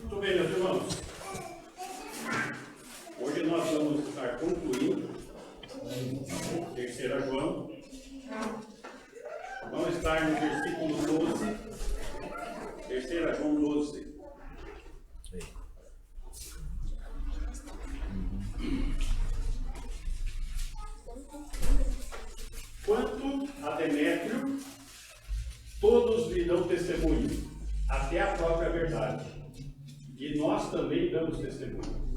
Muito bem, meus irmãos. Hoje nós vamos estar concluindo 3 João. Vamos estar no versículo 12. 3 João 12. Quanto a Demétrio, todos lhe dão testemunho, até a própria verdade. E nós também damos testemunho.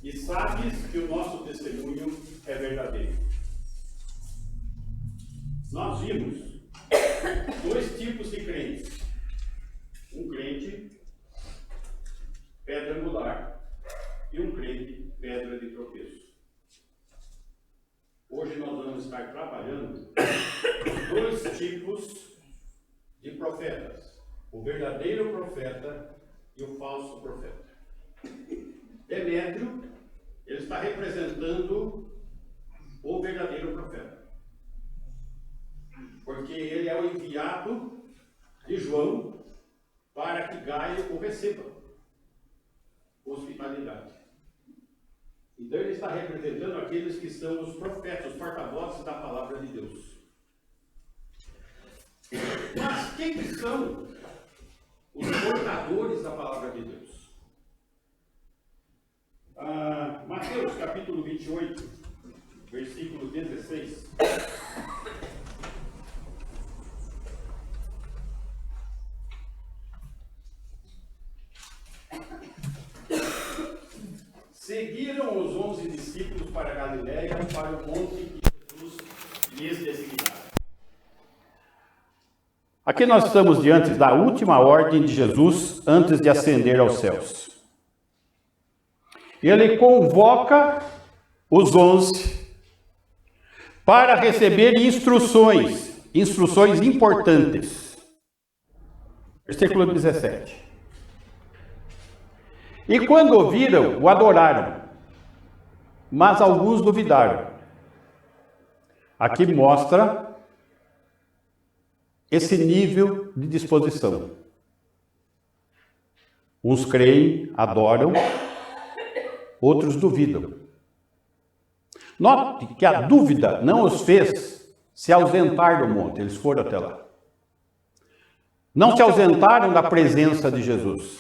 E sabes que o nosso testemunho é verdadeiro. Nós vimos 2 tipos de crentes. Um crente, pedra angular, e um crente, pedra de tropeço. Hoje nós vamos estar trabalhando 2 tipos de profetas. O verdadeiro profeta e o falso profeta. Demétrio, ele está representando o verdadeiro profeta. Porque ele é o enviado de João para que Gaio o receba. Hospitalidade. Então ele está representando aqueles que são os profetas, os porta-vozes da palavra de Deus. Mas quem são os portadores da palavra de Deus? Mateus capítulo 28, versículo 16. Seguiram os 11 discípulos para Galiléia, para o monte que Jesus lhes designara. Aqui nós estamos diante da última ordem de Jesus antes de ascender aos céus. Ele convoca os 11 para receber instruções importantes. Versículo 17. E quando ouviram, o adoraram, mas alguns duvidaram. Aqui mostra esse nível de disposição. Uns creem, adoram, outros duvidam. Note que a dúvida não os fez se ausentar do monte, eles foram até lá. Não se ausentaram da presença de Jesus.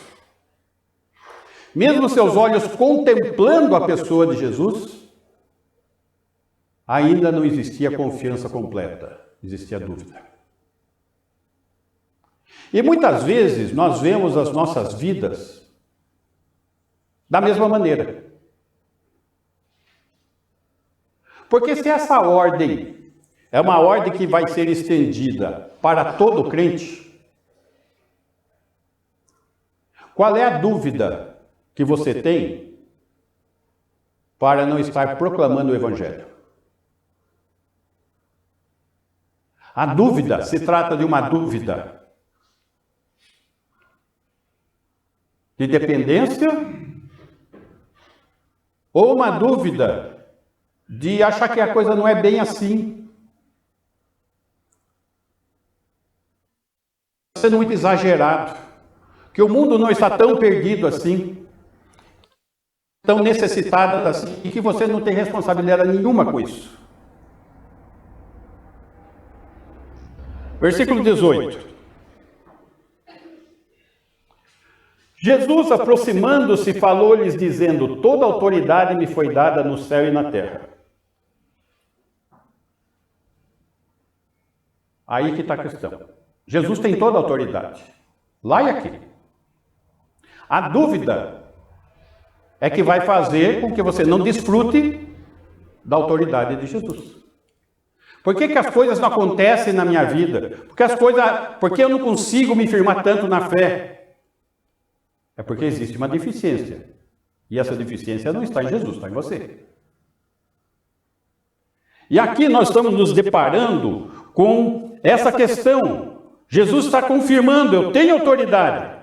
Mesmo seus olhos contemplando a pessoa de Jesus, ainda não existia confiança completa, existia dúvida. E muitas vezes nós vemos as nossas vidas da mesma maneira. Porque se essa ordem é uma ordem que vai ser estendida para todo crente, qual é a dúvida que você tem para não estar proclamando o Evangelho? A dúvida se trata de uma dúvida de dependência ou uma dúvida de achar que a coisa não é bem assim. Sendo muito exagerado, que o mundo não está tão perdido assim, tão necessitado assim, e que você não tem responsabilidade nenhuma com isso. Versículo 18. Jesus, aproximando-se, falou-lhes, dizendo: toda autoridade me foi dada no céu e na terra. Aí que está a questão. Jesus tem toda a autoridade, lá e aqui. A dúvida é que vai fazer com que você não desfrute da autoridade de Jesus. Por que as coisas não acontecem na minha vida? Porque eu não consigo me firmar tanto na fé? É porque existe uma deficiência. E essa deficiência não está em Jesus, está em você. E aqui nós estamos nos deparando com essa questão. Jesus está confirmando: eu tenho autoridade.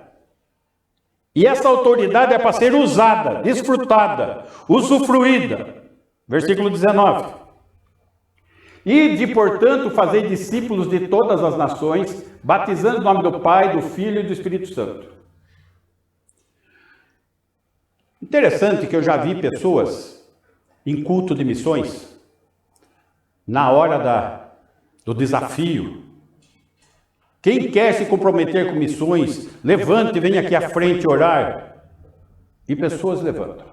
E essa autoridade é para ser usada, desfrutada, usufruída. Versículo 19. Ide, portanto, fazei discípulos de todas as nações, batizando o nome do Pai, do Filho e do Espírito Santo. Interessante que eu já vi pessoas em culto de missões, na hora do desafio. Quem quer se comprometer com missões, levante e venha aqui à frente orar. E pessoas levantam.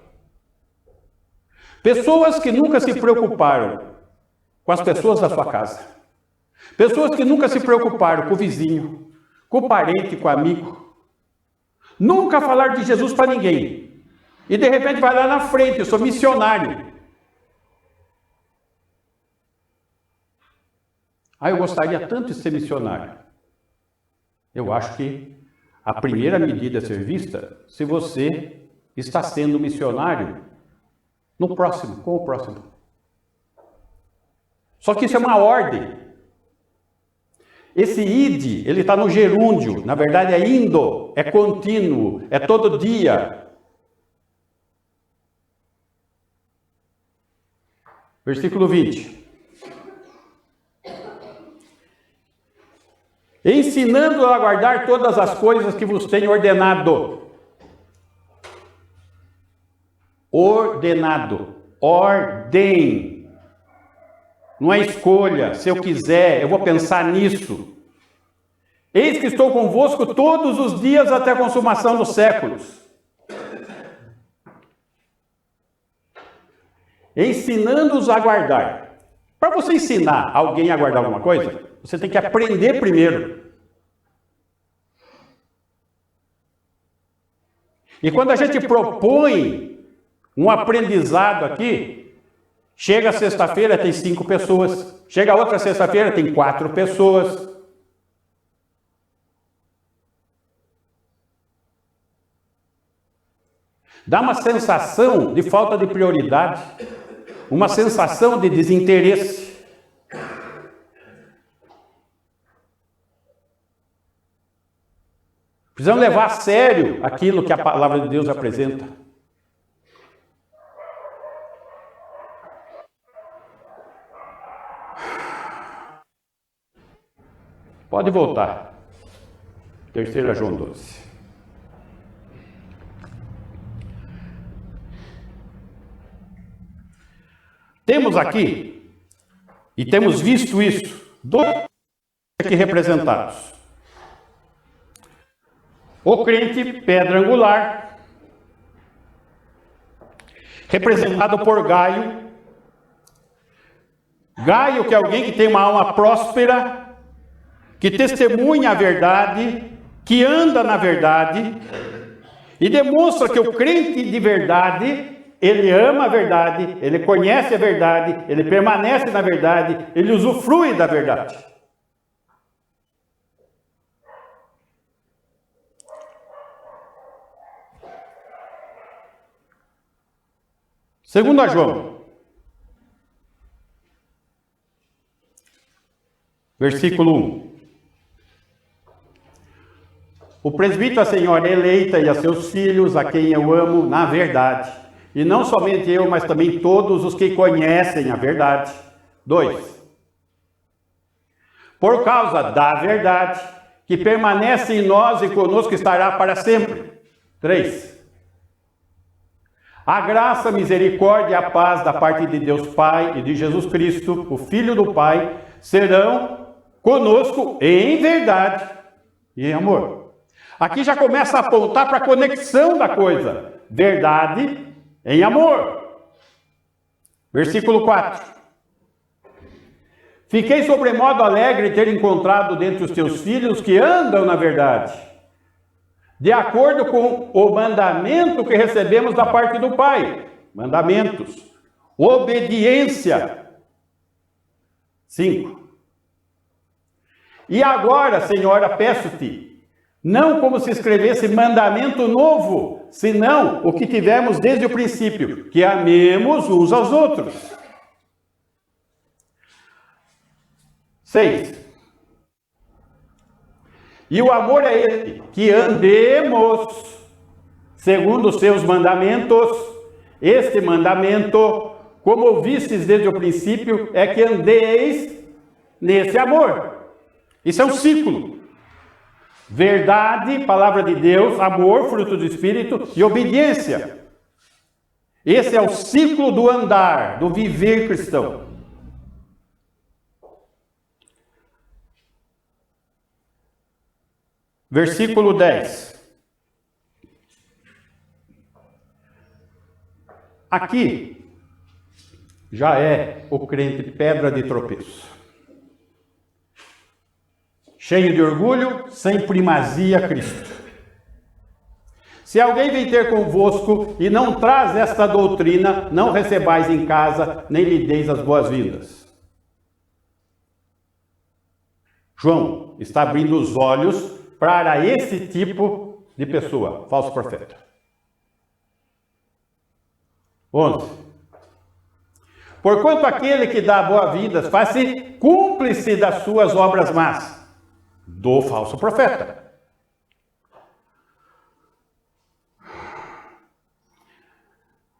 Pessoas que nunca se preocuparam com as pessoas da sua casa. Pessoas que nunca se preocuparam com o vizinho, com o parente, com o amigo. Nunca falar de Jesus para ninguém. E de repente vai lá na frente, eu sou missionário. Eu gostaria tanto de ser missionário. Eu acho que a primeira medida a ser vista, se você está sendo missionário no próximo, com o próximo. Só que isso é uma ordem. Esse id, ele está no gerúndio, na verdade é indo, é contínuo, é todo dia. Versículo 20. Ensinando a guardar todas as coisas que vos tenho ordenado. Ordenado. Ordem. Não é escolha. Se eu quiser, eu vou pensar nisso. Eis que estou convosco todos os dias até a consumação dos séculos. Ensinando-os a guardar. Para você ensinar alguém a guardar alguma coisa, você tem que aprender primeiro. E quando a gente propõe um aprendizado aqui, chega sexta-feira tem 5 pessoas, chega outra sexta-feira tem 4 pessoas. Dá uma sensação de falta de prioridade, uma sensação de desinteresse. Precisamos levar a sério aquilo que a palavra de Deus apresenta. Pode voltar. 3 João 12. Temos aqui, e temos visto isso, 2 aqui representados. O crente pedra angular, representado por Gaio. Gaio, que é alguém que tem uma alma próspera, que testemunha a verdade, que anda na verdade, e demonstra que o crente de verdade, ele ama a verdade, ele conhece a verdade, ele permanece na verdade, ele usufrui da verdade. Segundo a João, versículo 1. O presbítero a senhora eleita e a seus filhos, a quem eu amo na verdade, e não somente eu, mas também todos os que conhecem a verdade. 2. Por causa da verdade, que permanece em nós e conosco estará para sempre. 3. A graça, a misericórdia e a paz da parte de Deus Pai e de Jesus Cristo, o Filho do Pai, serão conosco em verdade e em amor. Aqui já começa a apontar para a conexão da coisa. Verdade em amor. Versículo 4. Fiquei sobremodo alegre de ter encontrado dentre os teus filhos que andam na verdade, de acordo com o mandamento que recebemos da parte do Pai. Mandamentos. Obediência. 5. E agora, Senhora, peço-te, não como se escrevesse mandamento novo, senão o que tivemos desde o princípio, que amemos uns aos outros. 6. E o amor é este, que andemos segundo os seus mandamentos. Este mandamento, como ouvistes desde o princípio, é que andeis nesse amor. Isso é um ciclo. Verdade, palavra de Deus, amor, fruto do Espírito e obediência. Esse é o ciclo do andar, do viver cristão. Versículo 10. Aqui já é o crente pedra de tropeço. Cheio de orgulho, sem primazia a Cristo. Se alguém vem ter convosco e não traz esta doutrina, não recebais em casa, nem lhe deis as boas-vindas. João está abrindo os olhos para esse tipo de pessoa, falso profeta. 11. Porquanto aquele que dá boas-vindas faz-se cúmplice das suas obras más, do falso profeta.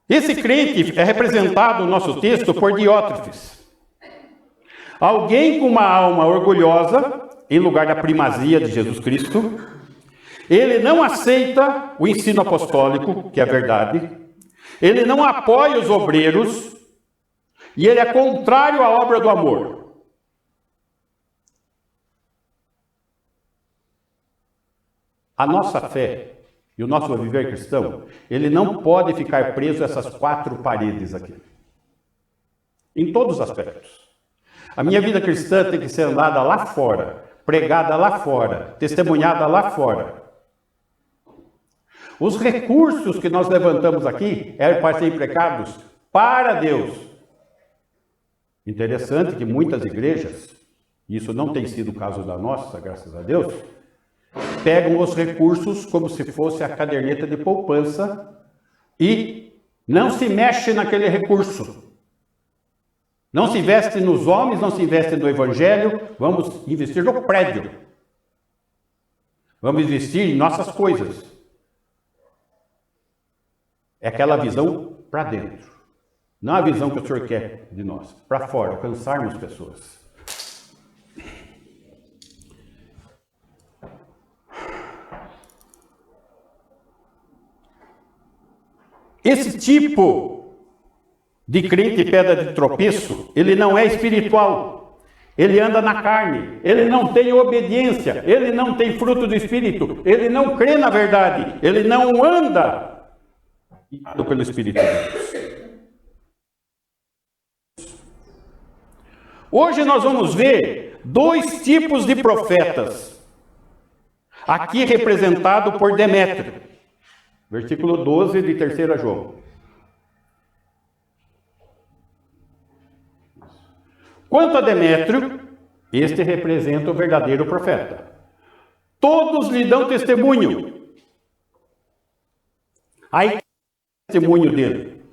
Esse crente é representado no nosso texto por Diótrefes. Alguém com uma alma orgulhosa, em lugar da primazia de Jesus Cristo. Ele não aceita o ensino apostólico, que é a verdade. Ele não apoia os obreiros. E ele é contrário à obra do amor. A nossa fé e o nosso viver cristão, ele não pode ficar preso a essas 4 paredes aqui. Em todos os aspectos. A minha vida cristã tem que ser andada lá fora, pregada lá fora, testemunhada lá fora. Os recursos que nós levantamos aqui eram para serem empregados para Deus. Interessante que muitas igrejas, isso não tem sido o caso da nossa, graças a Deus, pegam os recursos como se fosse a caderneta de poupança e não se mexe naquele recurso. Não se investe nos homens, não se investe no evangelho, vamos investir no prédio. Vamos investir em nossas coisas. É aquela visão para dentro. Não a visão que o Senhor quer de nós, para fora, alcançarmos pessoas. Esse tipo de crente pedra de tropeço, ele não é espiritual. Ele anda na carne, ele não tem obediência, ele não tem fruto do Espírito, ele não crê na verdade, ele não anda pelo Espírito de Deus. Hoje nós vamos ver 2 tipos de profetas, aqui representado por Demétrio, versículo 12 de 3 João. Quanto a Demétrio, este representa o verdadeiro profeta. Todos lhe dão testemunho. Aí, testemunho dele,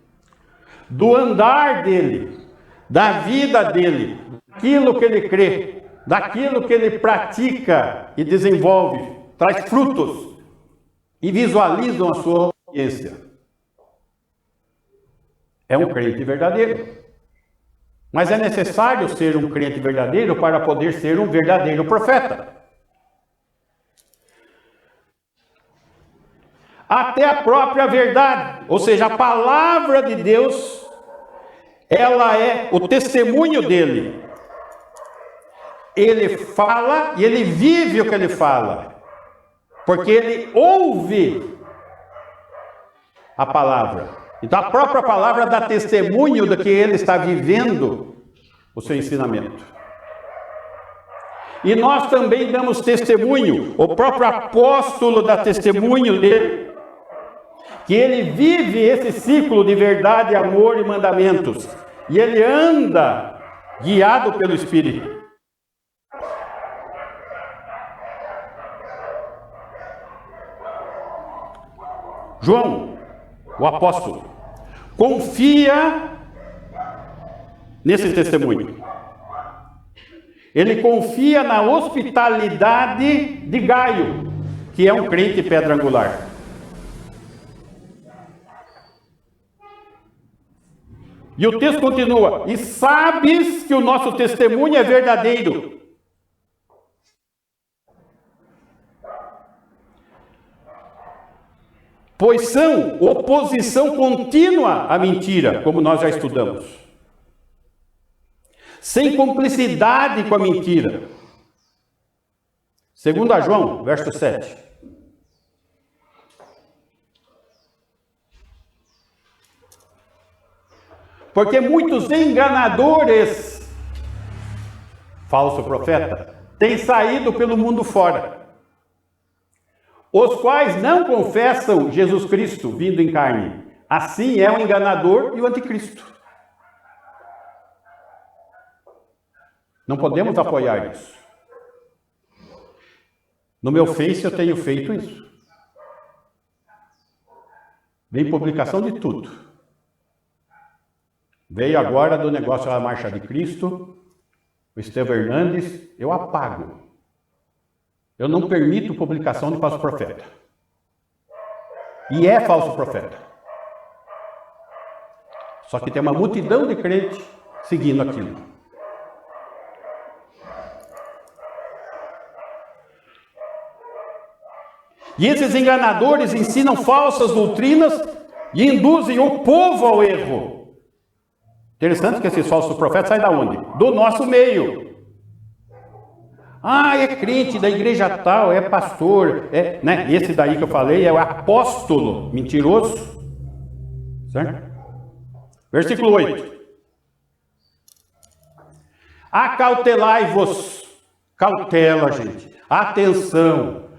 do andar dele, da vida dele, daquilo que ele crê, daquilo que ele pratica e desenvolve, traz frutos e visualizam a sua obediência. É um crente verdadeiro. Mas é necessário ser um crente verdadeiro para poder ser um verdadeiro profeta. Até a própria verdade, ou seja, a palavra de Deus, ela é o testemunho dele. Ele fala e ele vive o que ele fala, porque ele ouve a palavra. Então a própria palavra dá testemunho do que ele está vivendo o seu ensinamento. E nós também damos testemunho, o próprio apóstolo dá testemunho dele, que ele vive esse ciclo de verdade, amor e mandamentos. E ele anda guiado pelo Espírito. João, o apóstolo, confia nesse testemunho. Ele confia na hospitalidade de Gaio, que é um crente pedra angular. E o texto continua: e sabes que o nosso testemunho é verdadeiro. pois são oposição contínua à mentira, como nós já estudamos. Sem cumplicidade com a mentira. 2 João, verso 7. Porque muitos enganadores, falso profeta, têm saído pelo mundo fora, os quais não confessam Jesus Cristo vindo em carne. Assim é o enganador e o anticristo. Não podemos apoiar isso. No meu Face eu tenho feito isso. Vem publicação de tudo. Veio agora do negócio da Marcha de Cristo, o Estevão Hernandes, eu apago. Eu não permito publicação de falso profeta. E é falso profeta. Só que tem uma multidão de crentes seguindo aquilo. E esses enganadores ensinam falsas doutrinas e induzem o povo ao erro. Interessante que esses falsos profetas saem da onde? Do nosso meio. Ah, é crente da igreja tal, é pastor, né? Esse daí que eu falei é o apóstolo mentiroso. Certo? Versículo 8. Acautelai-vos. Cautela, gente. Atenção.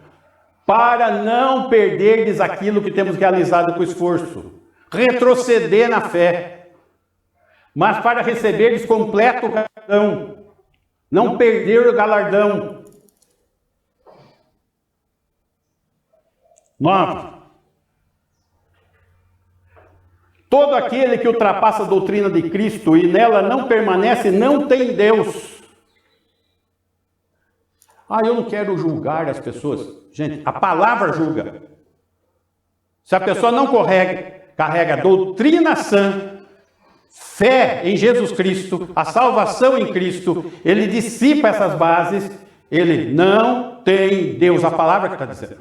Para não perderdes aquilo que temos realizado com esforço. Retroceder na fé. Mas para receberdes completo galardão. Não perder o galardão. 9. Todo aquele que ultrapassa a doutrina de Cristo e nela não permanece, não tem Deus. Ah, eu não quero julgar as pessoas. Gente, a palavra julga. Se a pessoa não carrega doutrina sã, fé em Jesus Cristo, a salvação em Cristo, ele dissipa essas bases, ele não tem Deus, a palavra que está dizendo.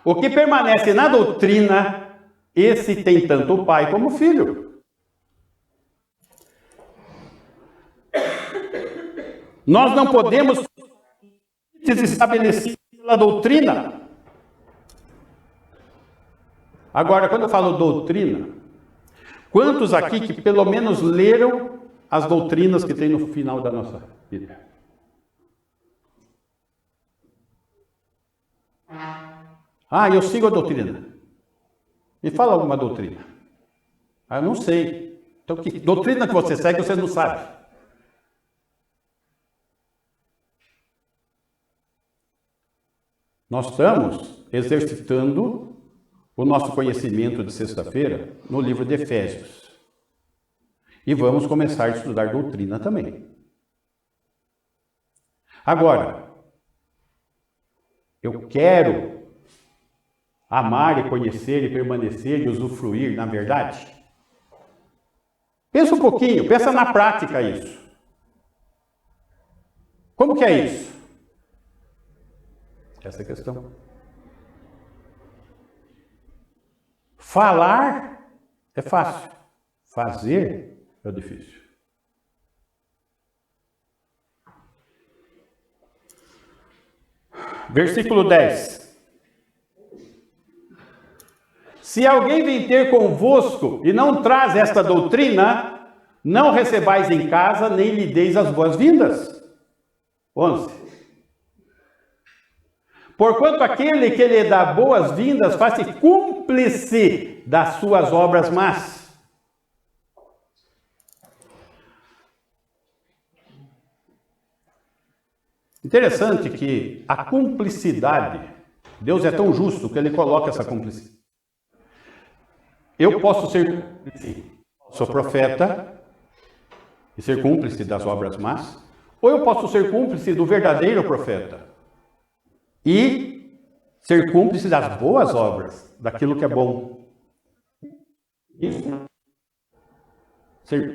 O que permanece na doutrina, esse tem tanto o pai como o filho. Nós não podemos estabelecer pela doutrina. Agora, quando eu falo doutrina, quantos aqui que pelo menos leram as doutrinas que tem no final da nossa vida? Ah, eu sigo a doutrina. Me fala alguma doutrina. Ah, eu não sei. Então, que doutrina que você segue, você não sabe. Nós estamos exercitando o nosso conhecimento de sexta-feira no livro de Efésios. E vamos começar a estudar doutrina também. Agora, eu quero amar e conhecer e permanecer e usufruir na verdade? Pensa um pouquinho, pensa na prática isso. Como que é isso? Essa é a questão. Falar é fácil, fazer é difícil. Versículo 10. Se alguém vem ter convosco e não traz esta doutrina, não recebais em casa, nem lhe deis as boas-vindas. 11. Porquanto aquele que lhe dá boas-vindas faz-se cúmplice das suas obras más. Interessante que a cumplicidade, Deus é tão justo que ele coloca essa cumplicidade. Eu posso ser cúmplice, sou profeta, e ser cúmplice das obras más, ou eu posso ser cúmplice do verdadeiro profeta e ser cúmplice das boas obras, daquilo que é bom. Isso. Ser...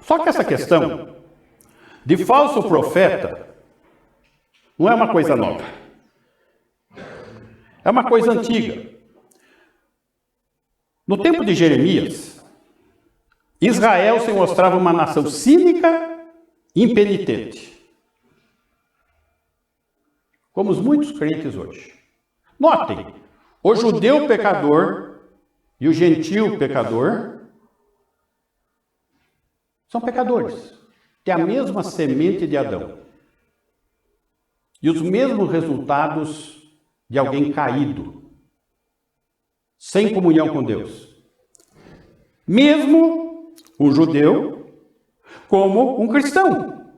Só que essa questão de falso profeta não é uma coisa nova. É uma coisa antiga. No tempo de Jeremias, Israel se mostrava uma nação cínica e impenitente. Como os muitos crentes hoje. Notem, o judeu pecador e o gentio pecador são pecadores. Têm a mesma semente de Adão. E os mesmos resultados de alguém caído, sem comunhão com Deus. Mesmo um judeu, como um cristão.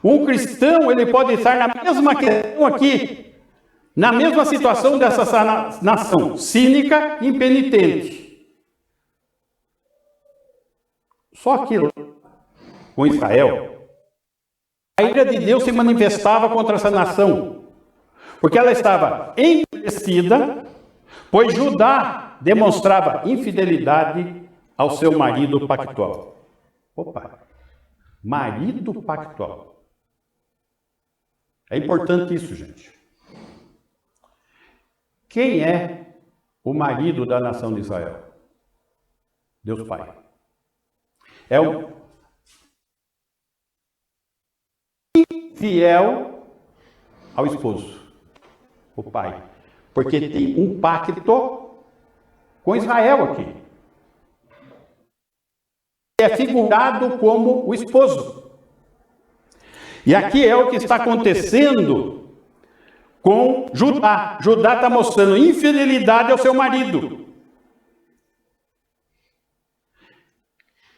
Um cristão, ele pode estar na mesma questão aqui, na mesma situação dessa nação, cínica e impenitente. Só que com Israel, a ira de Deus se manifestava contra essa nação, porque ela estava endurecida, pois Judá demonstrava infidelidade ao seu marido pactual. Opa! Marido pactual. É importante isso, gente. Quem é o marido da nação de Israel? Deus Pai. É o fiel ao esposo, o pai. Porque tem um pacto com Israel aqui. É figurado como o esposo. E aqui é o que está acontecendo com Judá. Judá está mostrando infidelidade ao seu marido.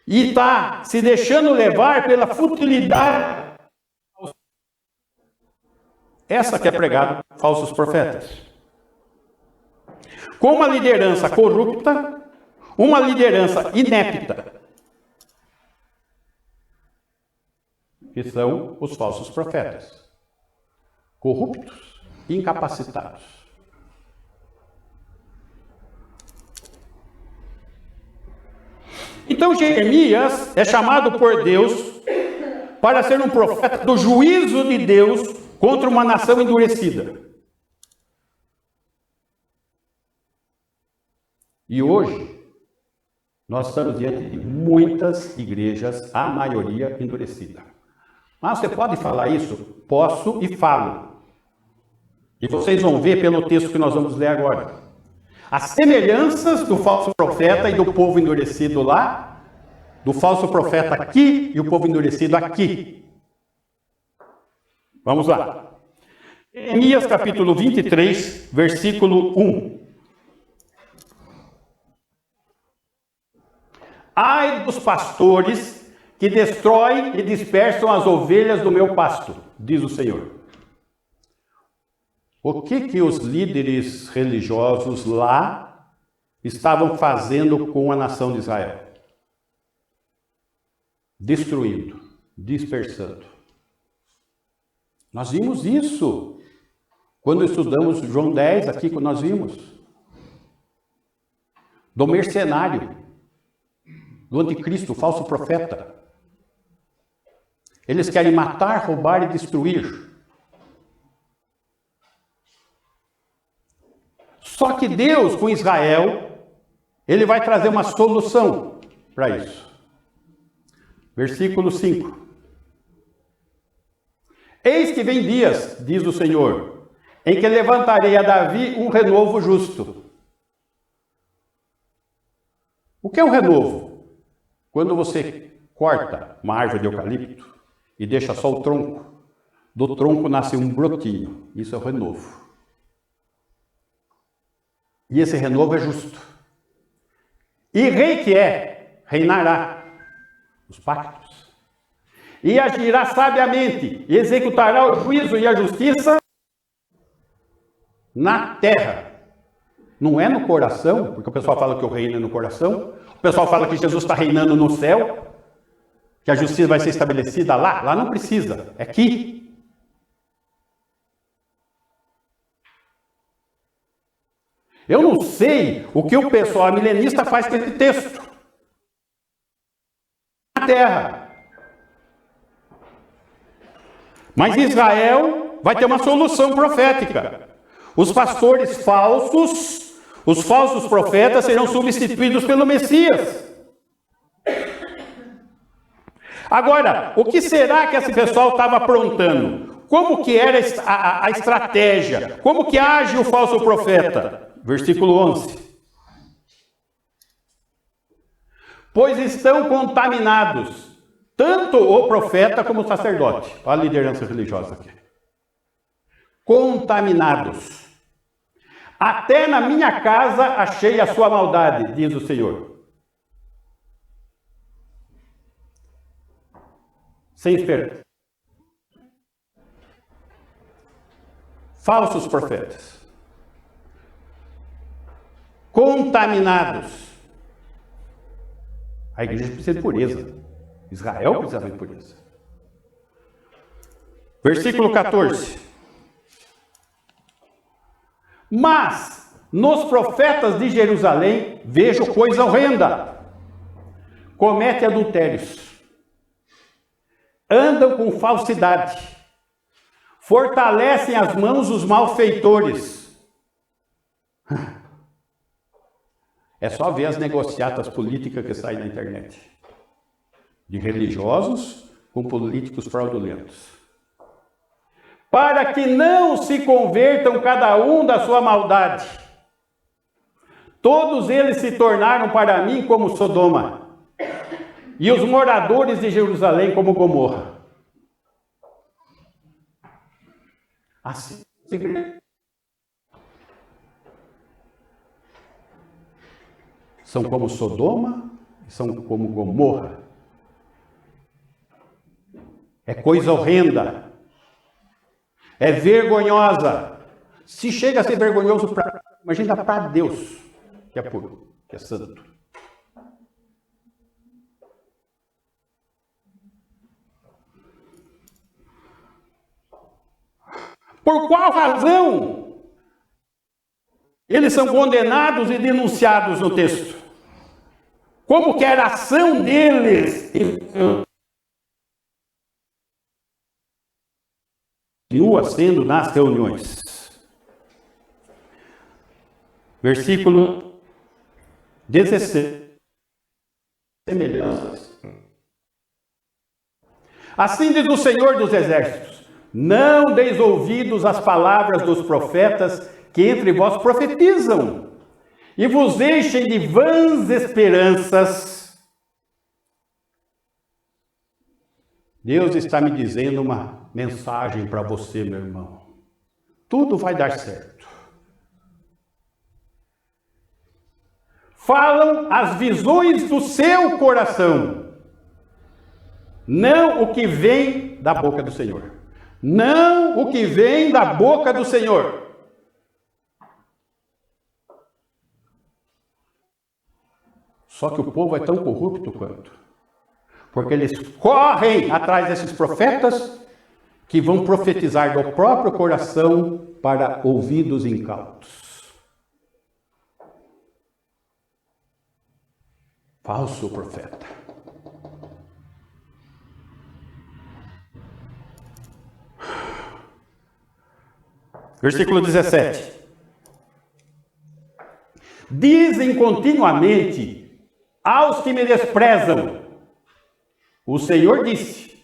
E está se deixando levar pela futilidade. Essa que é pregada por falsos profetas. Com uma liderança corrupta, uma liderança inepta. Que são os falsos profetas. Corruptos, incapacitados. Então Jeremias é chamado por Deus para ser um profeta do juízo de Deus contra uma nação endurecida. E hoje, nós estamos diante de muitas igrejas, a maioria endurecida. Mas você pode falar isso? Posso e falo. E vocês vão ver pelo texto que nós vamos ler agora. As semelhanças do falso profeta e do povo endurecido lá, do falso profeta aqui e o povo endurecido aqui. Vamos lá. Jeremias capítulo 23, versículo 1. Ai dos pastores que destroem e dispersam as ovelhas do meu pasto, diz o Senhor. O que os líderes religiosos lá estavam fazendo com a nação de Israel? Destruindo, dispersando. Nós vimos isso quando estudamos João 10, aqui que nós vimos. Do mercenário, do anticristo, o falso profeta. Eles querem matar, roubar e destruir. Só que Deus, com Israel, Ele vai trazer uma solução para isso. Versículo 5. Eis que vem dias, diz o Senhor, em que levantarei a Davi um renovo justo. O que é um renovo? Quando você corta uma árvore de eucalipto e deixa só o tronco, do tronco nasce um brotinho. Isso é o renovo. E esse renovo é justo. E rei que é, reinará os pactos. E agirá sabiamente, e executará o juízo e a justiça na terra. Não é no coração, porque o pessoal fala que o reino é no coração. O pessoal fala que Jesus está reinando no céu, que a justiça vai ser estabelecida lá. Lá não precisa, é aqui. Eu não sei o que o pessoal milenista faz com esse texto. terra. Mas Israel vai ter uma solução profética. Os pastores falsos, os falsos profetas serão substituídos pelo Messias. Agora, o que será que esse pessoal estava aprontando? Como que era a estratégia? Como que age o falso profeta? Versículo 11. Pois estão contaminados, tanto o profeta como o sacerdote. Olha a liderança religiosa aqui. Contaminados. Até na minha casa achei a sua maldade, diz o Senhor. Sem esperança. Falsos profetas. Contaminados. A igreja precisa de pureza. Israel precisava de pureza. Versículo 14. Mas nos profetas de Jerusalém vejo coisa horrenda. Comete adultérios. Andam com falsidade. Fortalecem as mãos os malfeitores. É só ver as negociatas políticas que saem na internet. De religiosos com políticos fraudulentos. Para que não se convertam cada um da sua maldade. Todos eles se tornaram para mim como Sodoma. E os moradores de Jerusalém como Gomorra. Assim. São como Sodoma, são como Gomorra. É coisa horrenda. É vergonhosa. Se chega a ser vergonhoso, imagina para Deus, que é puro, que é santo. Por qual razão eles são condenados e denunciados no texto? Como que era a ação deles? Continua sendo nas reuniões. Versículo 16. Semelhanças. Assim diz o Senhor dos Exércitos: não deis ouvidos às palavras dos profetas que entre vós profetizam, e vos deixem de vãs esperanças. Deus está me dizendo uma mensagem para você, meu irmão. Tudo vai dar certo. Falam as visões do seu coração, não o que vem da boca do Senhor. Não o que vem da boca do Senhor. Só que o povo é tão corrupto quanto. Porque eles correm atrás desses profetas que vão profetizar do próprio coração para ouvidos incautos. Falso profeta. Versículo 17. Dizem continuamente aos que me desprezam. O Senhor disse,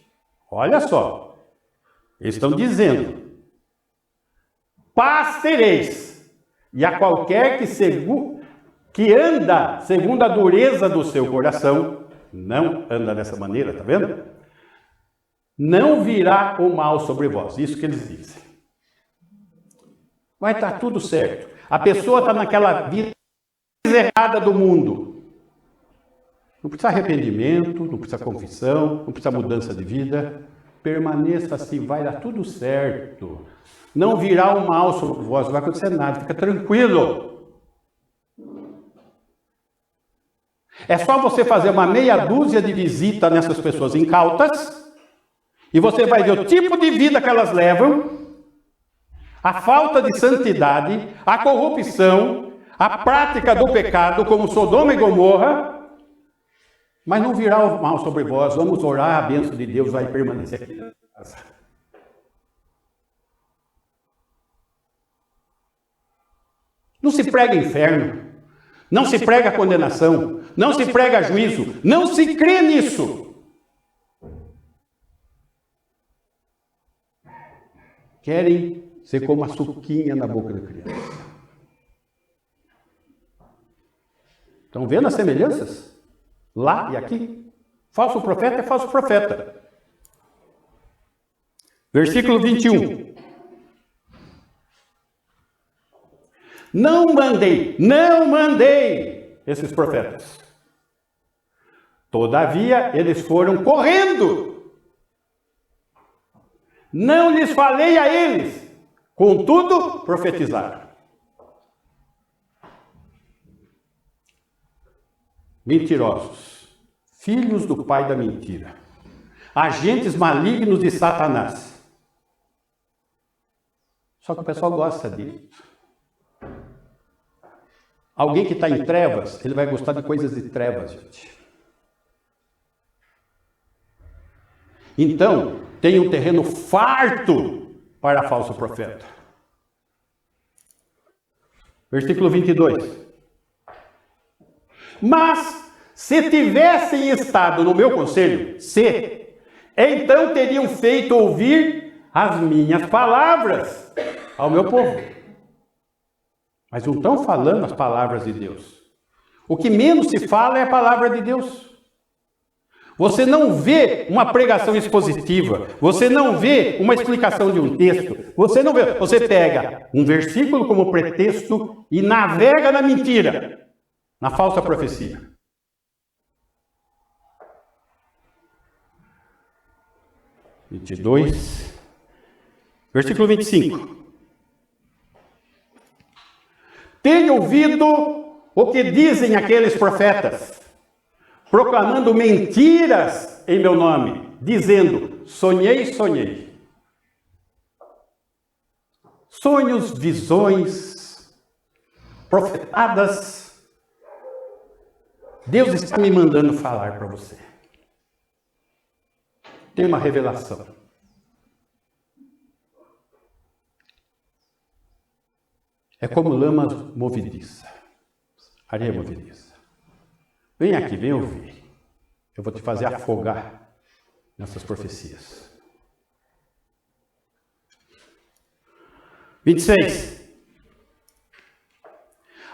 olha só, eles estão dizendo, paz tereis, e a qualquer que anda segundo a dureza do seu coração, não anda dessa maneira, tá vendo? Não virá o mal sobre vós, isso que eles dizem. Vai estar tudo certo. A pessoa está naquela vida errada do mundo. Não precisa arrependimento, não precisa confissão, não precisa mudança de vida. Permaneça assim, vai dar tudo certo. Não virá o mal sobre vós, não vai acontecer nada, fica tranquilo. É só você fazer uma meia dúzia de visita nessas pessoas incautas e você vai ver o tipo de vida que elas levam, a falta de santidade, a corrupção, a prática do pecado, como Sodoma e Gomorra, Mas não virá o mal sobre vós, vamos orar, a bênção de Deus vai permanecer aqui na casa. Não se prega inferno, não se prega condenação, não se prega juízo, não se crê nisso. Querem ser como a suquinha na boca da criança. Estão vendo as semelhanças? Lá e aqui. Falso profeta é falso profeta. Versículo 21. Não mandei esses profetas. Todavia, eles foram correndo. Não lhes falei a eles, contudo, profetizaram. Mentirosos, filhos do pai da mentira, agentes malignos de Satanás. Só que o pessoal gosta disso. Alguém que está em trevas, ele vai gostar de coisas de trevas, gente. Então, tem um terreno farto para falso profeta. Versículo 22. Mas, se tivessem estado no meu conselho, então teriam feito ouvir as minhas palavras ao meu povo. Mas não estão falando as palavras de Deus. O que menos se fala é a palavra de Deus. Você não vê uma pregação expositiva, você não vê uma explicação de um texto, você pega um versículo como pretexto e navega na mentira, na falsa profecia. Versículo 25. Tenho ouvido o que dizem aqueles profetas, proclamando mentiras em meu nome, dizendo, sonhei. Sonhos, visões, profetadas. Deus está me mandando falar para você. Tem uma revelação. É como lama movediça, areia movediça. Vem aqui, vem ouvir. Eu vou te fazer afogar nessas profecias. 26.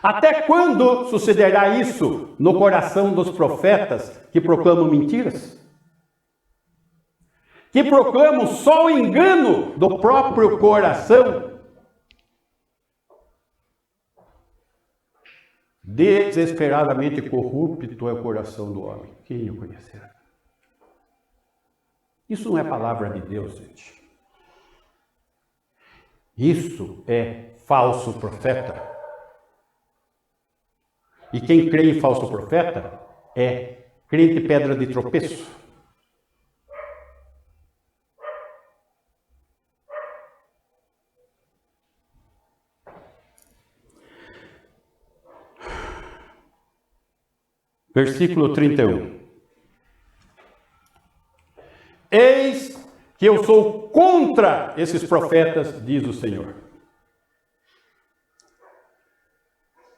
Até quando sucederá isso no coração dos profetas que proclamam mentiras? Que proclamam só o engano do próprio coração? Desesperadamente corrupto é o coração do homem. Quem o conhecerá? Isso não é palavra de Deus, gente. Isso é falso profeta. E quem crê em falso profeta é crente pedra de tropeço. Versículo 31. Eis que eu sou contra esses profetas, diz o Senhor.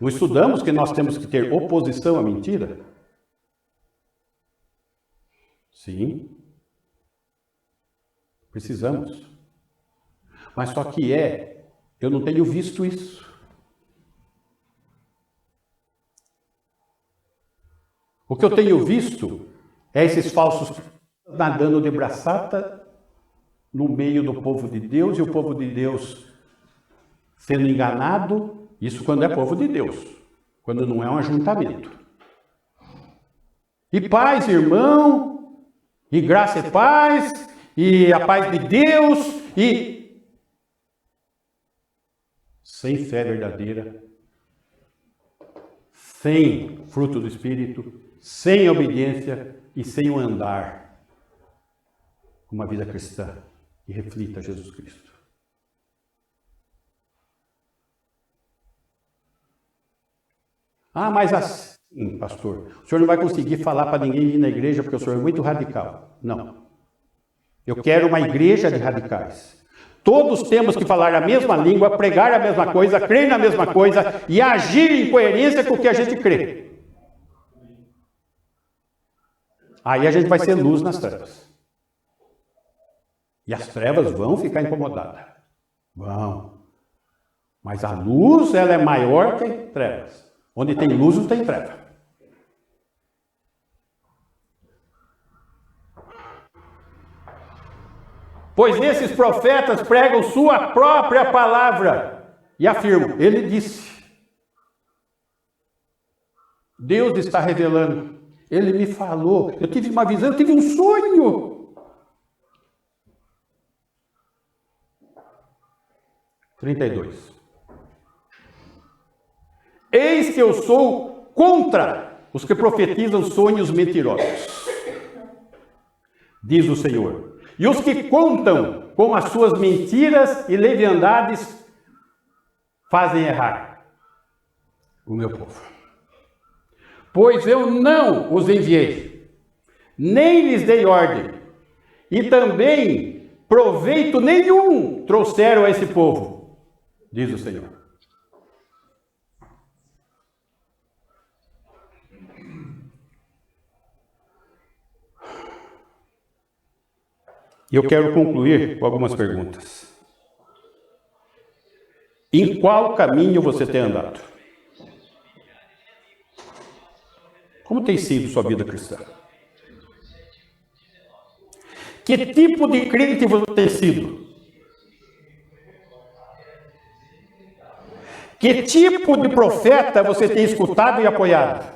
Não estudamos que nós temos que ter oposição à mentira? Sim. Precisamos. Mas só que eu não tenho visto isso. O que eu tenho visto é esses falsos nadando de braçada no meio do povo de Deus e o povo de Deus sendo enganado. Isso quando é povo de Deus, quando não é um ajuntamento. E paz, irmão, e graça e paz, e a paz de Deus, e sem fé verdadeira, sem fruto do Espírito, sem obediência e sem o andar uma vida cristã que reflita Jesus Cristo. Ah, mas Pastor, o senhor não vai conseguir falar para ninguém ir na igreja porque o senhor é muito radical. Não. Eu quero uma igreja de radicais. Todos temos que falar a mesma língua, pregar a mesma coisa, crer na mesma coisa e agir em coerência com o que a gente crê. Aí a gente vai ser luz nas trevas. E as trevas vão ficar incomodadas. Vão. Mas a luz, ela é maior que trevas. Onde tem luz, não tem treva. Pois esses profetas pregam sua própria palavra e afirmam, ele disse. Deus está revelando, ele me falou, eu tive uma visão, eu tive um sonho. 32. Eis que eu sou contra os que profetizam sonhos mentirosos, diz o Senhor. E os que contam com as suas mentiras e leviandades fazem errar o meu povo. Pois eu não os enviei, nem lhes dei ordem, e também proveito nenhum trouxeram a esse povo, diz o Senhor. E eu quero concluir com algumas perguntas. Em qual caminho você tem andado? Como tem sido sua vida cristã? Que tipo de crente você tem sido? Que tipo de profeta você tem escutado e apoiado?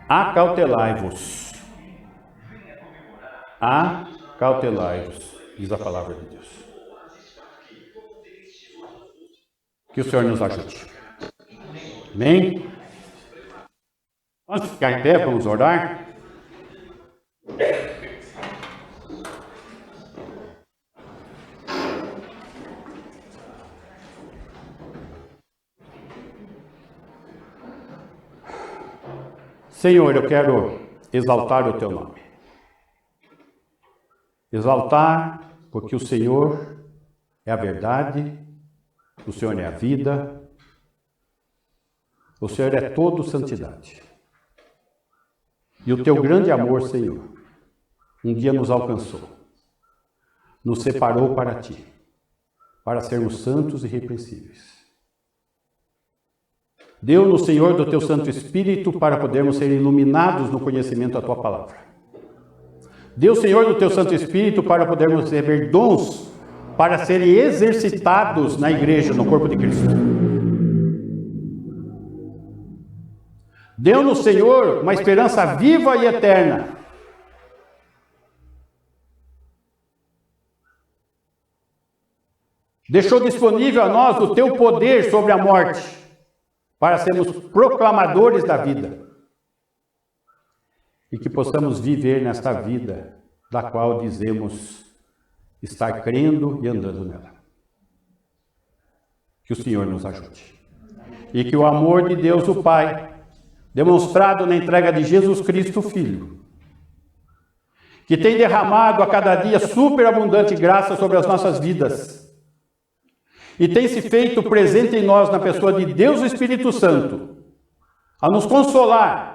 Acautelai-vos. Acautelai-vos, diz a palavra de Deus. Que o Senhor nos ajude. Amém? Vamos ficar em pé, vamos orar. Senhor, eu quero exaltar o teu nome. Exaltar porque o Senhor é a verdade, o Senhor é a vida, o Senhor é todo santidade. E o teu grande amor, Senhor, um dia nos alcançou, nos separou para ti, para sermos santos e irrepreensíveis. Deu-nos, Senhor, do teu Santo Espírito para podermos ser iluminados no conhecimento da tua palavra. Deu, Senhor, do teu Santo Espírito para podermos receber dons para serem exercitados na igreja, no corpo de Cristo. Deu-nos, Senhor, uma esperança viva e eterna. Deixou disponível a nós o teu poder sobre a morte, para sermos proclamadores da vida. E que possamos viver nesta vida, da qual dizemos estar crendo e andando nela. Que o Senhor nos ajude. E que o amor de Deus, o Pai, demonstrado na entrega de Jesus Cristo, o Filho, que tem derramado a cada dia superabundante graça sobre as nossas vidas, e tem se feito presente em nós na pessoa de Deus o Espírito Santo, a nos consolar,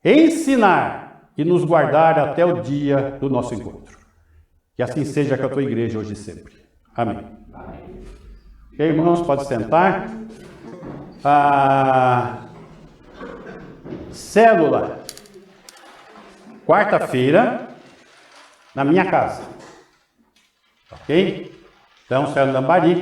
ensinar e nos guardar até o dia do nosso encontro. Que assim seja com a tua igreja hoje e sempre. Amém. Ok, irmãos, pode sentar. Célula, quarta-feira, na minha casa. Ok? Então, célula Lambari.